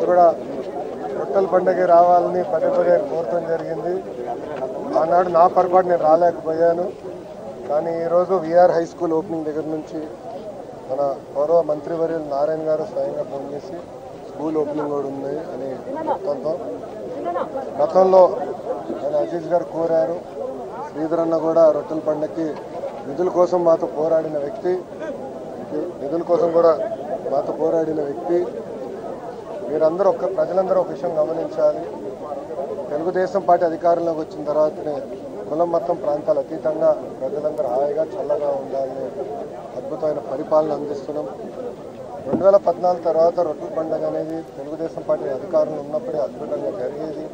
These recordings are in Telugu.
కూడా రొట్టెల పండుగ రావాలని పదే పదే కోరటం జరిగింది. ఆనాడు నా పొరపాటు నేను రాలేకపోయాను. కానీ ఈరోజు విఆర్ హై స్కూల్ ఓపెనింగ్ దగ్గర నుంచి మన గౌరవ మంత్రివర్యులు నారాయణ గారు స్వయంగా ఫోన్ చేసి స్కూల్ ఓపెనింగ్ కూడా ఉంది అని చెప్తాంతో గతంలో ఆయన అజీజ్ గారు కోరారు. శ్రీధర్ అన్న కూడా రొట్టెల పండుగకి నిధుల కోసం మాతో పోరాడిన వ్యక్తి, మీరందరూ ప్రజలందరూ ఒక విషయం గమనించాలి. తెలుగుదేశం పార్టీ అధికారంలోకి వచ్చిన తర్వాతనే కులం మొత్తం ప్రాంతాల అతీతంగా ప్రజలందరూ హాయిగా చల్లగా ఉండాలని అద్భుతమైన పరిపాలన అందిస్తున్నాం. 2014 తర్వాత రొట్టెల పండుగ అనేది తెలుగుదేశం పార్టీ అధికారంలో ఉన్నప్పుడే అద్భుతంగా జరిగేది.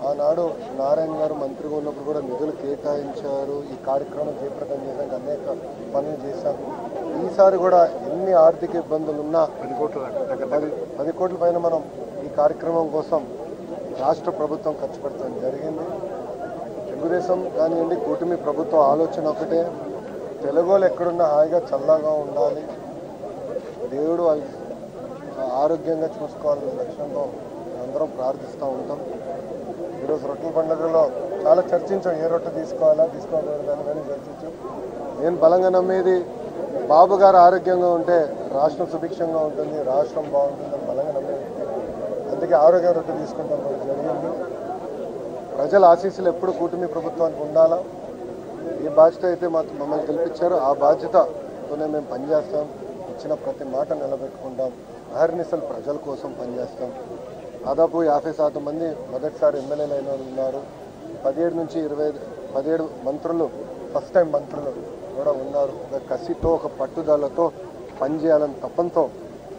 ఆనాడు నారాయణ గారు మంత్రిగా ఉన్నప్పుడు కూడా నిధులు కేటాయించారు. ఈ కార్యక్రమం జయప్రదం చేయడానికి అనేక పనులు చేశాం. ఈసారి కూడా ఎన్ని ఆర్థిక ఇబ్బందులు ఉన్నా 10 కోట్ల పైన మనం ఈ కార్యక్రమం కోసం రాష్ట్ర ప్రభుత్వం ఖర్చు పెట్టడం జరిగింది. తెలుగుదేశం కానివ్వండి, కూటమి ప్రభుత్వం ఆలోచన ఒకటే, తెలుగోళ్ళు ఎక్కడున్నా హాయిగా చల్లగా ఉండాలి, దేవుడు ఆరోగ్యంగా చూసుకోవాలనే లక్ష్యంతో అందరం ప్రార్థిస్తూ ఉంటాం. ఈరోజు రొట్టెల పండుగలో చాలా చర్చించాం, ఏ రొట్టె తీసుకోకూడదని కానీ చర్చించాం. నేను బలంగా నమ్మేది బాబు గారు ఆరోగ్యంగా ఉంటే రాష్ట్రం సుభిక్షంగా ఉంటుంది, రాష్ట్రం బాగుంటుందని బలంగా నమ్మేది. అందుకే ఆరోగ్య రొట్టె తీసుకుంటాం జరిగింది. ప్రజల ఆశీస్సులు ఎప్పుడు కూటమి ప్రభుత్వానికి ఉండాలా. ఏ బాధ్యత అయితే మమ్మల్ని గెలిపించారో ఆ బాధ్యతతోనే మేము పనిచేస్తాం. ఇచ్చిన ప్రతి మాట నిలబెట్టుకుంటాం. అహర్నిశలు ప్రజల కోసం పనిచేస్తాం. దాదాపు 50% మంది మొదటిసారి ఎమ్మెల్యేలు అయిన వాళ్ళు ఉన్నారు. 17 మంత్రులు ఫస్ట్ టైం మంత్రులు కూడా ఉన్నారు. ఒక కసితో, ఒక పట్టుదలతో పనిచేయాలని తపంతో